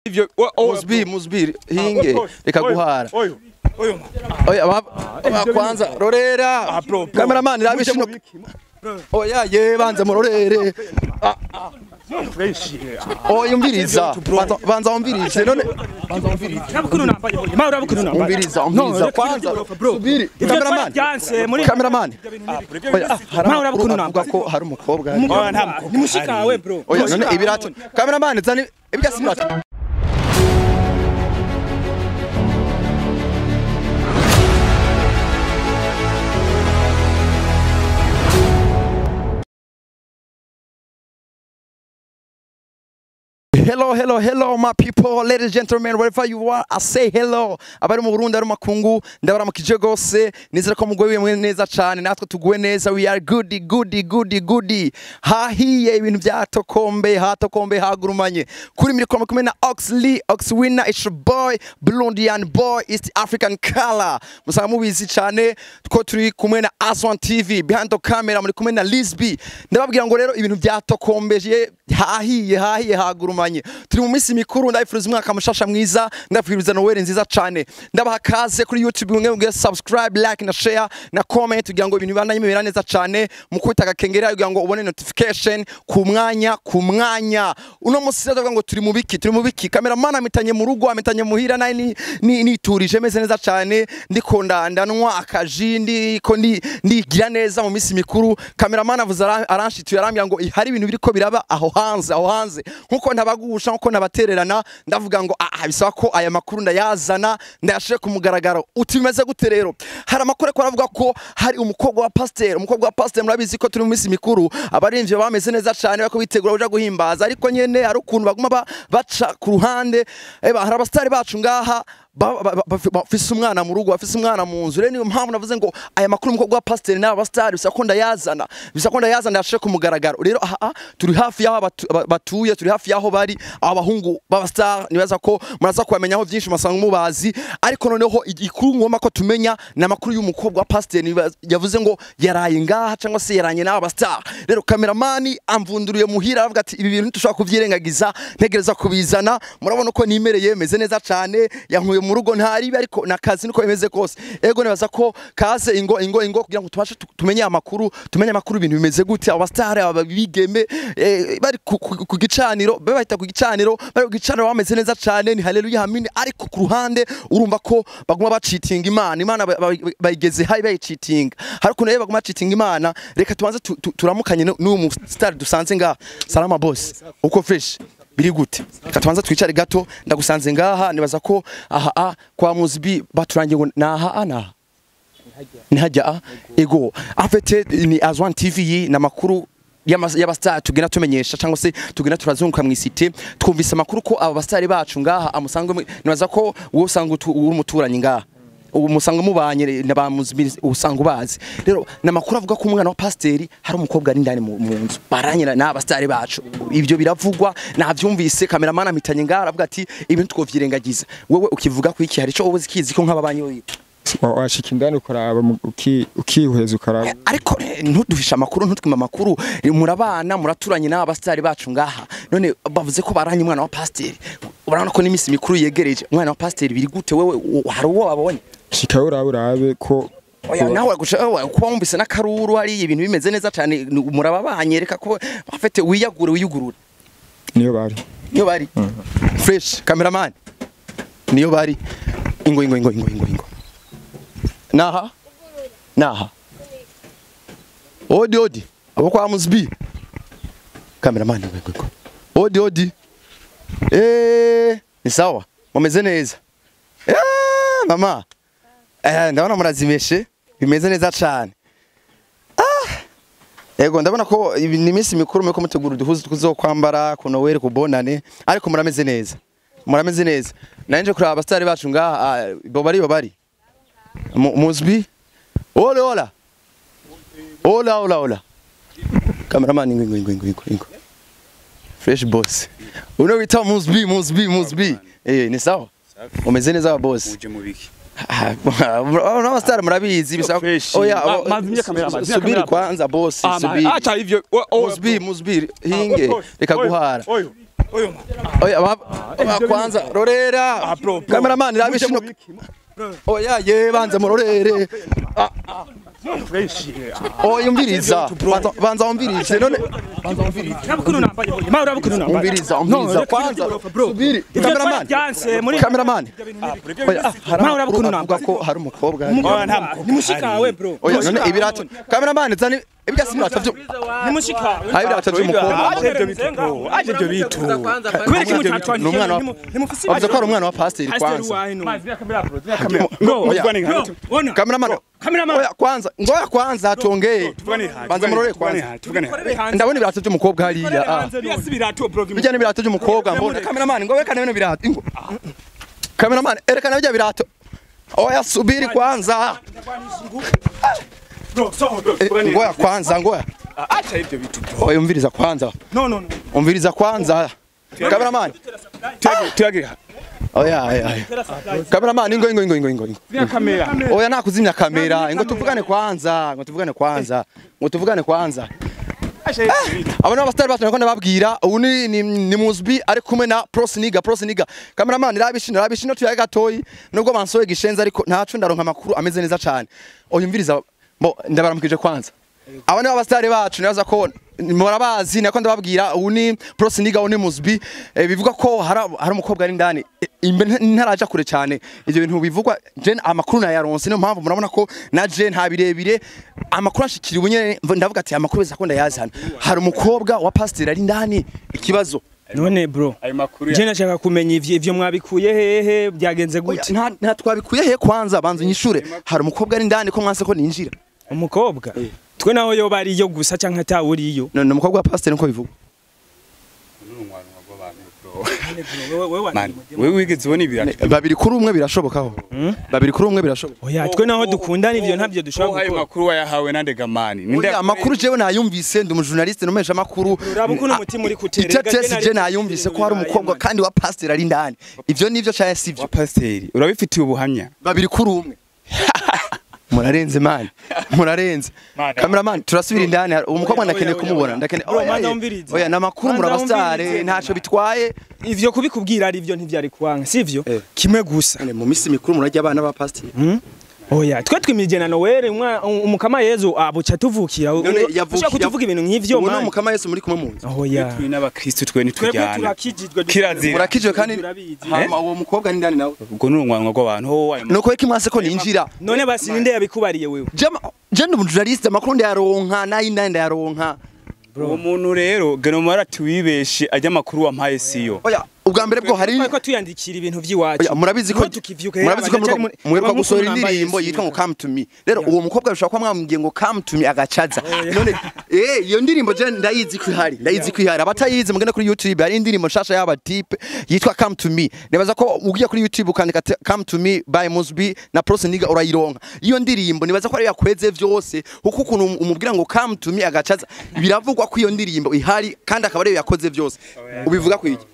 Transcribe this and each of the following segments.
Ivyo muzbiri hinge reka guhara oya kwanza rorera cameraman rabishino oya ye banza murorere oya umviriza banza umvirize none banza umvirize umviriza kwanza subiri cameraman oya ko hari umukobwa ni mushikawe bro oya none ibirato cameraman zani ibyasimirato. Hello my people, ladies and gentlemen, wherever you are, I say hello. Abari mu Burundi ari makungu ndabaramukije gose nizera ko mugwe neza cyane natwe tuguwe neza. We are good. Hahiye ibintu byatokombe hagurumanye kuri miriko kumwe na Ox winner. It's your boy Blondian boy East African color. Musanga mubizi cyane ko turi kumwe na Aswan TV behind the camera, muri kumwe na Lisby. Ndababwira ngo rero ibintu byatokombeje hahiye hagurumanye. Turi mu minsi mikuru ndabifuriza umwaka mushasha mwiza, ndabifuriza Noel nziza cyane. Ndabaha kaze kuri YouTube mwe subscribe, like na share na comment kugira ngo ibintu bibandanye bimera neza cyane, mukubita agakengera kugira ngo ubone notification ku mwanya. Uno musi ndavuga ngo turi mu biki cameraman amitanye mu rugo, amitanye muhira naye niturije meze neza cyane, ndiko ndanwa akajindi ko ndigira neza mu minsi mikuru. Cameraman avuze aranshituye arambya ngo hari ibintu biriko biraba aho hanze nkuko ntabagusha nkuko nabatererana, ndavuga ngo bisaba ko aya makuru ndayazana ndayashire ku mugaragaro. Utimeze gute rero? Hari amakuru ko aravuga ko hari umukobwa wa Pasteur murabizi ko turi mu minsi mikuru, abarinje bameze neza cyane bako bitegura uja guhimbaza, ariko nyene hari ukuntu baguma baca ku ruhande. Hari abastari bacu ngaha bafise umwana mu rugo, bafise umwana mu nzu. Rero niyo mpamvu navuze ngo aya makuru umukobwa wa Pasteur n'abastari bisaba ko ndayazana ndashire ku mugaragaro. Rero turi hafi yaho batuye, turi hafi yaho bari abahungu b'abastar. Nibaza ko muraza kubamenyaho byinshi masanga mubazi, ariko noneho ikuru ngoma ko tumenya na makuru y'umukobwa wa Pasteur yavuze ngo yaraye ngaha cyangwa se yaranye n'abastar. Rero cameraman amvunduruye muhira avuga ati ibi bintu tushaka kuvyirengagiza, ntegereza kubizana. Murabona ko nimereye meze neza cyane, yankuye mu rugo ntari ariko nakazi niko bimeze kose. Ego nibaza ko kaze ingo kugira ngo tubashe tumenye amakuru ibintu bimeze gute. Abastar ababigeme bari ku gicaniro, bahita ku gicaniro bameze neza cyane, ni haleluya amini. Ariko ku ruhande urumva ko baguma bacitinga Imana bayigeze hayi bayicitinga. Hari ukuntu baguma bacitinga Imana. Reka tubanze turamukanye n'uyu star dusanze ngaha. Salama boss, uko fresh biri gute? Reka tubanze twicare gato, ndagusanze ngaha. Nibaza ko kwa Muzbi baturangiye ngo nihajya ego afete ni Aswan TV na makuru y'abastar tugena tumenyesha cyangwa se tugena turazunguka mu isite. Twumvise amakuru ko aba bastari bacu ngaha amusangwe. Nibaza ko wowe usanga uri umuturanyi ngaha, umusanga mubanye na Bamuzbi usanga ubazi. Rero na makuru avuga ko umwana wa Pasteur hari umukobwa ari ndani mu nzu baranyira n'abastari bacu. Ibyo biravugwa navyumvise. Cameraman amitanye ngaha aravuga ati ibintu twovyirengagiza. Wewe ukivuga ko iki hari cyo ubuzi kizi ko nk'ababanyi washika indani ukaraba ukihweza ukaraba, ariko ntuduhisha amakuru, ntutwima amakuru. Murabana muraturanye n'abastari bacu ngaha, none bavuze ko baranye umwana wa Pasteur. Urabona ko n'imisi mikuru yegereje. Umwana wa Pasteur biri gute? Wewe hari uwo wabonye? Shika urabe ko oya nawe kuba wumvise n'akaruru hari ibintu bimeze neza cyane. Murababanye, reka ko afete wiyugurura. Niyo bari fresh cameraman, niyo bari ingo naha odi abo kwa Muzbi cameraman odi ni sawa, mumeze neza mama ndabona murazimeshe bimeze neza cyane. Ego ndabona ko ni iminsi mikuru mwe ko mutegura uduhuzu tuzokwambara ku Noel ku bonane, ariko murameze neza. Nanje kuri abastari bacu ngaha bo bari Muzbi ola cameraman ingo fresh boss uno wita Muzbi ni sawa, umeze neza boss. Uje mu biki Abastar murabizi bisaba. Oya mazimye kamera subiri kwanza boss, subiri. Acha hivyo Muzbi hinge reka guhara. oya kwanza rorera cameraman irabishino oya ye banze murorere yumviriza banza umvirize none banza umviriza umviriza kwanza subiri cameraman avuga ko hari umukobwa nimushikawe bro oya none ibirato cameraman zani ibya sibirato byo nimushikawe hari ibirato by'umukobwa aje byo bitu kubera ki mutatwanye n'umwana avuze ko ari umwana wa pasteur kwanza cameraman oya kwanza tongeye banza murore kwanza ndabona ibirato by'umukobwa hariya bijya n'ibirato by'umukobwa mbona cameraman ngo wekane bino birato ingo cameraman erekana bijya birato oya subiri kwanza ngoya kwanza ngoya acha ibyo bitu oya umviriza kwanza no umviriza kwanza cameraman tuyagire oya cameraman ingo ya kamera oya nakuzimya kamera ngo tuvugane kwanza abana b'abastari batone ko ndababwira ubu ni Muzbi ari kumwe na Prosniga cameraman irabishino tuyaga gatoyi nubwo bansoye gishenza ariko ntacu ndaronka makuru ameze neza cyane oyumviriza bo ndabaramukije kwanza abana b'abastari bacu naza ko murabazi nako ndababwira ubu ni Prosniga ni Muzbi bivuga ko hari umukobwa ari ndani ntaraja kure cyane ivyo bintu bivugwa je amakuru na yaronse niyo mpamvu murabona ko na je nta birebire amakuru ashikira ubunye ndavuga ati amakuru beza ko ndayazana hari umukobwa wa pasteur ari ndani ikibazo none bro je nashaka kumenya ivyo mwabikuye hehe byagenze gute nta twabikuye hehe kwanza banza nyishure hari umukobwa ari ndani ko mwanse ko ninjira umukobwa twe naho yo bari yo gusa canka atawuriyo none umukobwa wa pasteur nko bivuga wewe wigeze ubona ibirato babiri kuri umwe birashobokaho oya twe naho dukundana ivyo ntabyo dushobora gukora makuru wayahawe nande gamani ninde amakuru jewe nayumvise ndi umujournaliste numesha makuru urabukuno umutima uri kuterega je nayumvise ko hari umukobwa kandi wa pasteur ari ndani ivyo nivyo cyane sivyo wa pasteur urabifitiye ubuhamya babiri kuri umwe murarenze murarenze cameraman turasubira indani umukobwa ndakeneye kumubona oya namakuru murabastare ntaco bitwaye ivyo kubikubwira ari ivyo ntivyari kwanga sivyo kimwe gusa mu misi mikuru murajya abana ba pasteur oya twe twimijena Noel umukama Yezu abuca tuvukira ushaka kutuvuga ibintu nk'ivyo man umukama Yesu muri kumwe munzu oya twe n'abakristo twe nitujyana kirazira murakijwe kandi uwo mukobwa ni ndani nawe ubwo n'urungwanwa rw'abantu nuko iki mwase ko ninjira none basi ninde yabikubariye wewe je ndi umujournaliste amakuru ndayaronka ndayaronka uwo muntu rero gano marati wibeshe ajya makuru wa mpaye siyo oya ubwa mbere bwo hari ko tuyandikira ibintu vy'iwacu murabizi ko muribuka gusohora indirimbo yitwa ngo Come to Me rero uwo mukobwa ushaka kwa mwambwiye ngo Come to Me agacaza none iyo ndirimbo je ndayizi kwihari abatayizi mugende kuri YouTube hari indirimbo nshasha y'aba type yitwa Come to Me nibaza ko ugiye kuri YouTube ukandika Come to Me by Muzbi na Prosniga urayironka iyo ndirimbo nibaza ko ari yakweze vyose kuko ukuntu umubwira ngo Come to Me agacaza biravugwa ko iyo ndirimbo ihari kandi akaba ari yakoze vyose ubivuga ko iki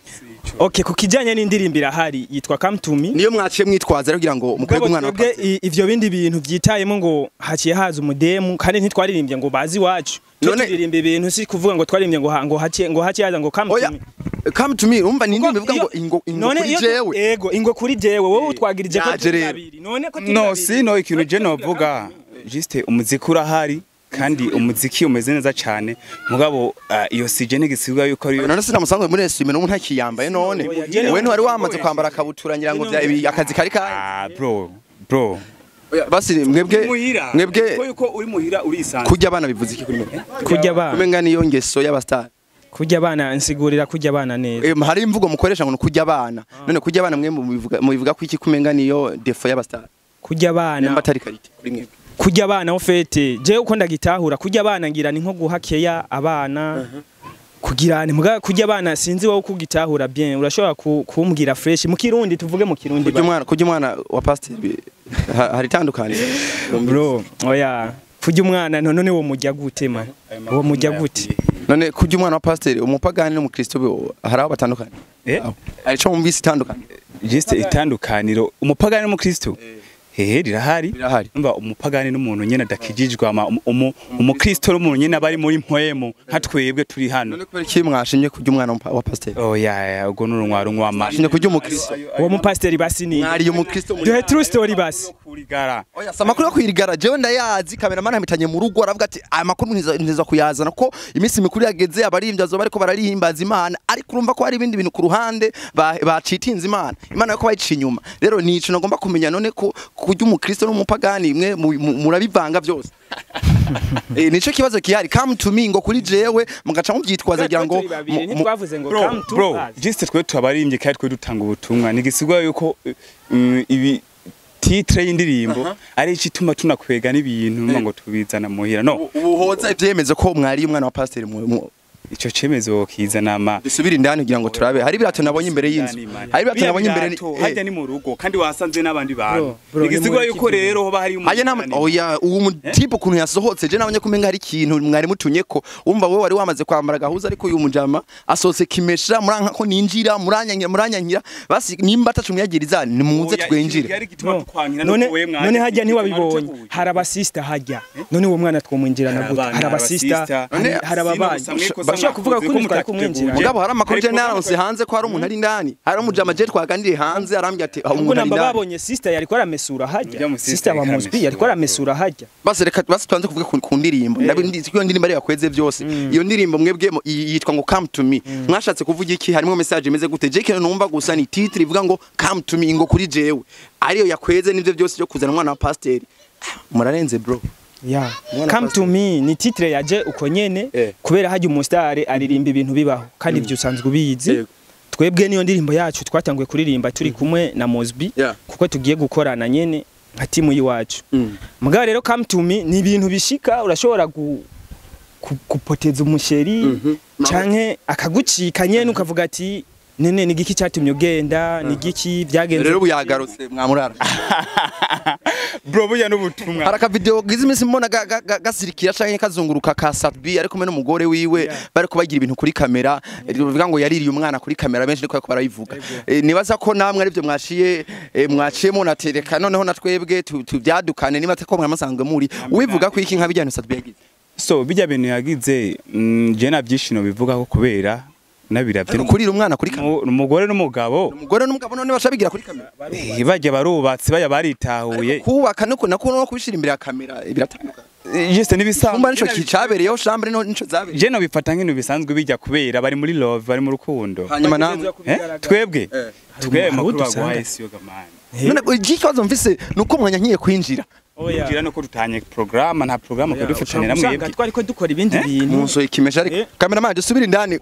Okay, kukijanye n'indirimbo irahari yitwa Come to Me. Niyo mwaciye mwitwaza rero kugira ngo mukwege umwana wa ivyo bindi bintu vyitayemo ngo haciye haza umudemu kandi ntitwaririmbye ngo bazi wacu. None turirimbe ibintu si kuvuga ngo twaririmbye ngo haciye haza ngo Come to Me. Come to Me umva ni indirimbo bivuga ngo ingo kuri jewe. Ego ingo kuri jewe wowe utwagirije ko tubiri. None ko no si no ikintu je no vuga juste umuziki urahari kandi umuziki umeze neza cyane mugabo iyo sije n'igisigwa yuko ari none sinamusanzwe muri esime no ntakiyambaye none we ntwari wamaze kwambara kabutura ngira ngo bya akazi kari ka bro basi mwebwe yuko uri muhira uri isanzwe kujya abana bivuze iki kuri mwe kujya abana kumenga niyo ngeso y'abastar kujya abana nsigurira kujya abana neza hari imvugo mukoresha ngo kujya abana none kujya abana mwe mubivuga ko iki kumenga niyo defo y'abastar kujya abana mbatari karite kuri mwe kujya abana ofete je uko ndagitahura kujya abana ngira ni nko guhakeya abana kugira ni kujya abana sinzi wowe kugitahura bien urashobora kumbwira fresh mu kirundi tuvuge mu kirundi kujya umwana wa pasteur hari tandukanye bro oya kujya umwana none wo mujya gute man wo mujya gute none kujya umwana wa pasteur umupagani n'umukristo hari abo batandukanye ari cyo mumvise tandukanye juste itandukaniro umupagani n'umukristo hehe rirahari Birahari. umva umupagani n'umuntu nyene adakijijwe umukristo n'umuntu nyene abari muri mpwemo nka twebwe turi hano none kubera iki mwashimye kurya umwana wa pasteur oya ubwo n'urunwaro nk'wama mwashimye kurya umukristo uwo mupasiteri basi ni mwari umukristo duhe true story basi kurigara oya sa makuru yo kwirigara jewe ndayazi cameraman amitanye mu rugo aravuga ati aya makuru ntiza kuyazana ko iminsi mikuru yageze abarimbya azoba ariko bararihimbaza Imana ariko urumva ko hari ibindi bintu ku ruhande bacitinze Imana yo ko bayica inyuma rero ni ico nagomba kumenya none ko kurya umukristo n'umupagani imwe murabivanga byose nico kibazo kihari come to me ngo kuri jewe mugaca mubyitwaza kugira ngo ntitwavuze ngo come to bro just twe twabarimbye kandi twe dutanga ubutumwa nigisigwa yuko ibi titre y'indirimbo ari icituma tunakwega n'ibintu ngo tubizana muhira no ubuhoza ivyemeze ko mwari umwana wa pasteur ico cemezo kizanama dusubira indani kugira ngo turabe hari birato nabonye imbere y'inzu hari birato nabonye imbere hajya ni mu rugo kandi wasanze n'abandi bantu nigisigwa yuko rero hoba hari hajya oya uwo mutipe kuntu yasohotse je nabonye kumenga hari ikintu mwari mutunyeko umva wewe wari wamaze kwambara gahuza ariko uyu mujama asohotse kimesha muranka ko ninjira muranyanyira basi nimba atacumyagiriza ni muze twinjire none hajya ntiwabibonye hari abasista hajya none uwo mwana twomwinjirana gute hari abasista hari ababanyi bashaka kuvuga ko nitwa kumwinjira mugabo hari amakuru je naronse hanze ko hari umuntu ari ndani hari umujama je twagandiriye hanze arambye ati umuntu ari ndani babonye sister yari ko aramesura hajya sister wa Mosby yari ko aramesura hajya basi reka basi twanze kuvuga ku ndirimbo ndabindi ko ndirimbo ari yakweze byose iyo ndirimbo mwebwe yitwa ngo come to me mwashatse kuvuga iki harimo message imeze gute je kintu numva gusa ni titre ivuga ngo come to me ngo kuri jewe ariyo yakweze nivyo byose byo kuzana umwana wa pasteur murarenze bro ya come to me ni titre yaje uko nyene kubera haje umustare aririmba ibintu bibaho kandi byo usanzwe ubizi twebwe niyo ndirimbo yacu twatanguye kuririmba turi kumwe na Mosby kuko tugiye gukorana nyene nka timu yiwacu mugabo rero come to me ni ibintu bishika urashobora kupoteza umusheri canke akagucika nyene ukavuga ati nene nigiki cyatumye ugenda nigiki byagenze rero buyagarutse mwamurara bro buya n'ubutumwa haraka video gizimisi mbona gasirikira canke kazunguruka ka Satbi ariko meno umugore wiwe bari kubagira ibintu kuri kamera bivuga ngo yaririye umwana kuri kamera benshi ariko barayivuga nibaza ko namwe ari byo mwaciyemo natereka noneho natwebwe tubyadukane niba ko mwamasanzwe muri ubivuga ko iki nka bijyana Satbi yagize so bijya bintu yagize je nabyishino bivuga ko kubera nabiravye kurira umwana kuri kamera umugore n'umugabo none bashabigira kuri kamera bajya barubatse bajya baritahuye kubaka no kubishira imbere ya kamera biratandukanye juste nibisanzwe umba nico kicabereyeho chambre nico zabereye je no bifata nk'intu bisanzwe bijya kubera bari muri love bari mu rukundo hanyuma namwe twebwe makuru bagwaye siyo gamani none ikibazo mfise nuko mwanya nkiye kwinjira kugira no ko dutanye program nta program ko dufatanye namwe twari ko dukora ibindi bintu muso ikimesha ariko cameraman dusubira indani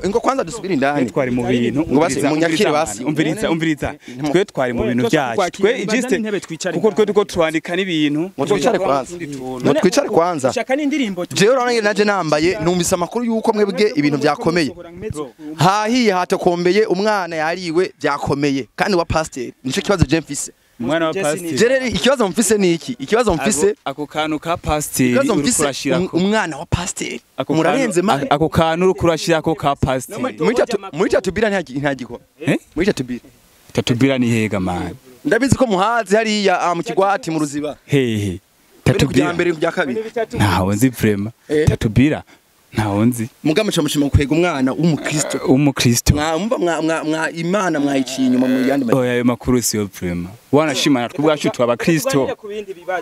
ingo kwanza dusubira indani twari mu bintu ngo basi munyakire basi umviriza twe twari mu bintu byacu twe juste kuko twe duko twandika n'ibintu twicare kwanza ushaka n'indirimbo jewe range naje nambaye numvise amakuru yuko mwebwe ibintu byakomeye hahiye hatokombeye umwana yariwe byakomeye kandi wa pasteur nico kibazo je mfise umwana wa pasteur jereri ikibazo mfise ni iki ikibazo mfise ako kantu ka pasteur urashira umwana wa pasteur murarenze mari ako kantu urashira ko ka pasteur muri tatubira ntagiko muri tatubira ni hega man ndabizi ko muhazi hariya mu kigwati mu ruziba hehe tatubira mbere bya kabiri ntaho nzi vraiment tatubira ntaho nzi mugamuca mushima kwega umwana w'umukristo mwa imana mwayiciye inyuma mu yandi oya ayo makuru siyo vraiment wanashimana twubwacu tw'abakristo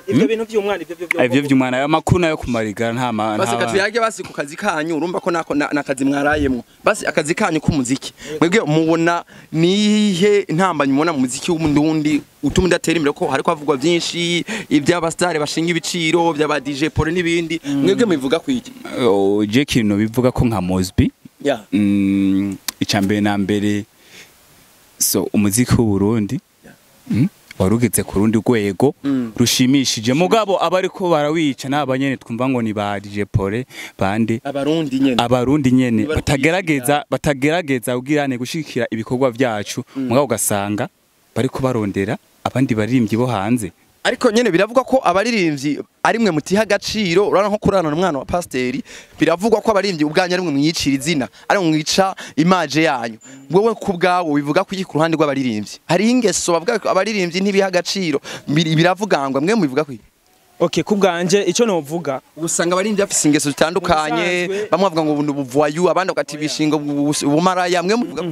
ibyo bintu by'umwana ibyo by'umwana ayo makuru nayo kumarigara nta basi katuyage basi ku kazi kanyu urumva ko nakazi mwarayemwo basi akazi kanyu k'umuziki mwebwe mubona nihe ntambanye mubona mu muziki w'umundi utuma ndatera imbere ko hariko havugwa byinshi iby'abastare bashinga ibiciro by'aba DJ Pole n'ibindi mwebwe mubivuga kwiki je kintu bivuga ko nka Mosby icambere na mbere so umuziki w'u Burundi warugeze ku rundi rwego rushimishije mugabo abariko barawica n'abanyene twumva ngo ni ba DJ Pole bande abarundi nyene batagerageza ubwirane gushikira ibikorwa byacu mugabo ugasanga bariko barondera abandi baririmbyi bo hanze ariko nyene biravugwa ko abaririmbyi ari mwe mutiha agaciro urana nko kurana n'umwana wa Pasteur biravugwa ko abaririmbyi ubwanya ari mwe mwicira izina ari mwe mwica image yanyu wowe ku bwawo bivuga ko iki ku ruhande rw'abaririmbyi hari ingeso bavuga ko abaririmbyi ntibiha agaciro biravugangwa mwe mubivuga ko Okay, kubwanje ico novuga usanga abaririmbyi bafise ingeso zitandukanye bamwe bavuga ngo ubuntu buvoyu abandi bakatibishinga ubumaraya mwe muvuga ko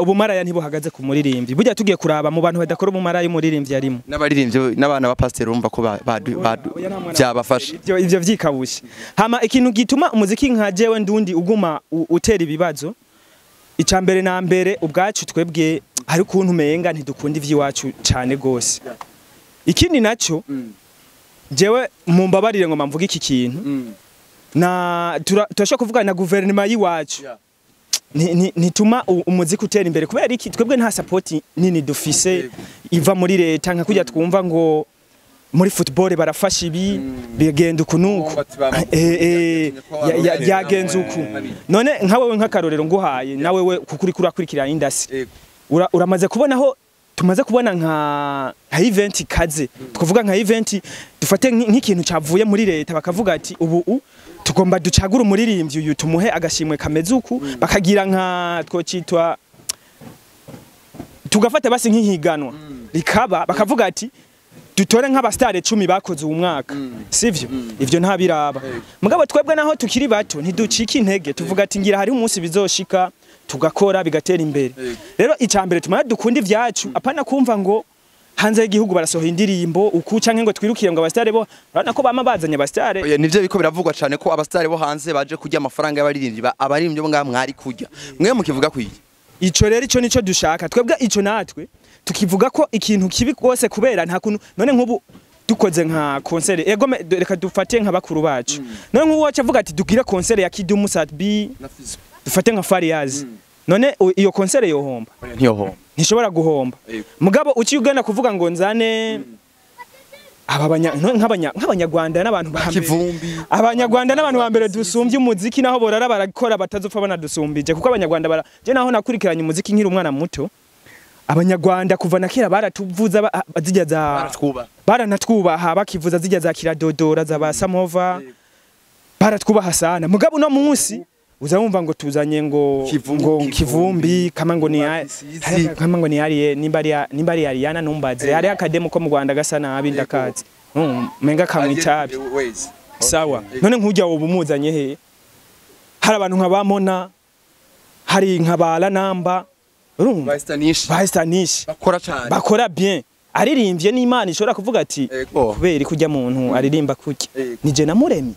ubumaraya ntibuhagaze ku muririmbyi burya tugiye kuraba mu bantu badakora ubumaraya umuririmbyi yarimo n'abaririmbyi n'abana ba Pasteur urumva ko byabafasha ivyo vyikabushe hama ikintu gituma umuziki nka jewe ndundi uguma utera ibibazo icambere na mbere ubwacu twebwe hari kuntu menga ntidukunda ivy'iwacu cyane gose ikindi naco jewe mumbabarire ngo mvuga iki kintu na turashaka kuvuga na guverinoma yiwacu nituma umuziki utera imbere kubera iki twebwe nta support nini dufise iva muri leta nka kujya twumva ngo muri football barafasha ibi bigenda ukunuko yagenze uku none nkawe nk'akarorero nguhaye nawe we kukuri kurakurikira industry uramaze kubonaho tumaze kubona nka event kaze tukuvuga nka event dufate nk'ikintu cyavuye muri leta bakavuga ati ubu tugomba ducagura umuririmbyi uyu tumuhe agashimwe kameze uku bakagira nka twocitwa tugafata basi nk'ihiganwa rikaba bakavuga ati dutore nk'abastare 10 bakoze uwo mwaka sivyo ivyo nta biraba mugabo twebwe naho tukiri bato ntiducika intege tuvuga ati ngira hari umunsi bizoshika tugakora bigatera imbere rero icambere tumara dukunda ivyacu apana kumva ngo hanze y'igihugu barasohoye indirimbo uku canke ngo twirukire ngo abastare bo urabona ko bama bazanye abastare nivyo biko biravugwa cyane ko abastare bo hanze baje kurya amafaranga y'abaririmbyi abaririmbyi bo ngaha mwari kurya mwe mukivuga kwiki ico rero ico nico dushaka twebwe ico natwe tukivuga ko ikintu kibi kose kubera nta kuntu none nk'ubu dukoze nka concert ego reka dufate nka bakuru bacu none nk'ubu wacha avuga ati dugire concert ya Kidumu Satbi dufate nka Fariaz none iyo concert yohomba ntishobora guhomba mugabo ukiyugana kuvuga ngo nzane nk'abanyarwanda n'abantu abanyarwanda n'abantu bambere dusumbye umuziki naho borara barakora batazopfa banadusumbije kuko abanyarwanda je naho nakurikiranye umuziki nkiri umwana muto abanyarwanda kuva na kera baratuvuza zijya za baranatwubaha bakivuza zijya za kiradodora za basamova baratwubaha sana mugabo no munsi uzamumva ngo tuzanye ngo kivumbi kama ngo ni ari nimbari Ariana numbaze ari akademo ko mu Rwanda gasa nabi ndakazi menga kamwitabi sawa none nkujya ubumuzanye he hari abantu nk'abamona hari nk'abala namba Baistanish bakora bien aririmbye n'Imana ishobora kuvuga ati kubera kujya muntu aririmba kuki nije namuremi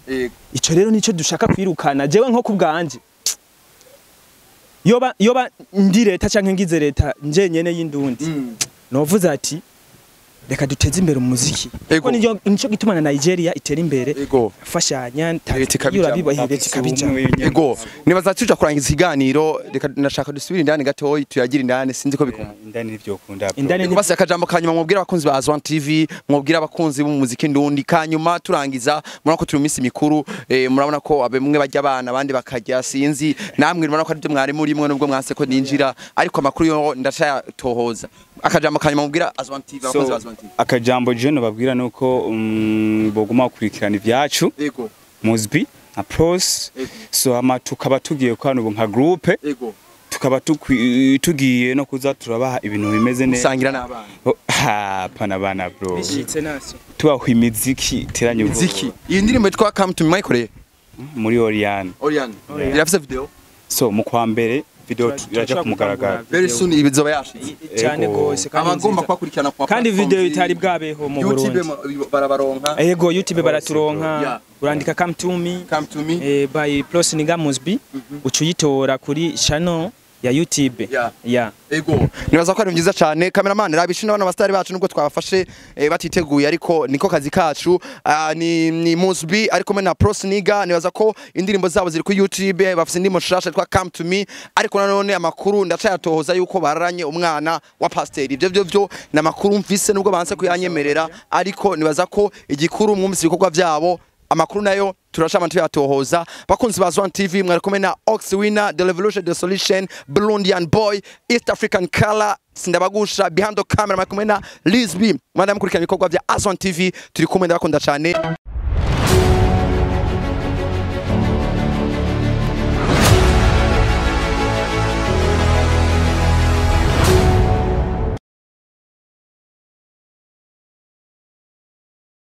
ico rero nico dushaka kwirukana jewe nko kubwanje yoba ndi leta canke ngize leta njenyene y'indundi novuza ati reka duteze imbere umuziki kuko nico gituma na Nigeria itera imbere fashanya ego nibaza tuja kurangiza ikiganiro reka nashaka dusubira indani gatoyi tuyagira indani sinzi ko bikunda indani nivyo kunda indani basi akajambo kanyuma mwubwira abakunzi ba Azwan TV mwubwira abakunzi b'umuziki ndundi kanyuma turangiza murako ko turi mu minsi mikuru murabona ko abemwe bajya abana abandi bakajya sinzi namwe murabona ko ari byo mwari muri mwe nubwo mwase ko ninjira ariko amakuru yo ndashaya tohoza akajambo kanyuma mwubwira Azwan TV abakunzi ba Azwan TV akajambo je no babwira nuko boguma kurikirana ivyacu Muzbi approach so ama tukaba tugiye kwano nka groupe tukaba tugiye no kuza turabaha ibintu bimeze neza sangira n'abana pana bana bro bishitse naso tubaho imiziki teranye muziki iyi ndirimbo yitwa Come to Me Michael muri Oriane irafise video so mu kwa mbere video iraje kumugaragara very soon ibizoba yashitse cyane gose abagomba kwakurikirana kwa kandi video itari bwabeho mu Burundi YouTube barabaronka yego YouTube baraturonka urandika Come to Me by Plus Niga Muzbi ucuyitora kuri channel ya YouTube ego nibaza ko ari byiza cyane cameraman rabishe n'abana bastari bacu nubwo twabafashe batiteguye ariko niko kazi kacu ni Muzbi ariko mena Plus Niga nibaza ko indirimbo zabo ziri ku YouTube bafise indimo shasha twa Come to Me ariko nanone amakuru ndacayatohoza yuko bararanye umwana wa Pasteur ivyo na makuru mfise nubwo banse kuyanyemerera ariko nibaza ko igikuru mwumvise ibikorwa byabo amakuru nayo turashama tuyatohoza bakunzi ba Zone TV mwari kumwe na Ox Winner the Revolution the Solution Burundian boy East African color sindabagusha behind the camera mwari kumwe na Lisby mwanda mukurikirana ibikorwa vya Zone TV turi kumwe ndabakunda cyane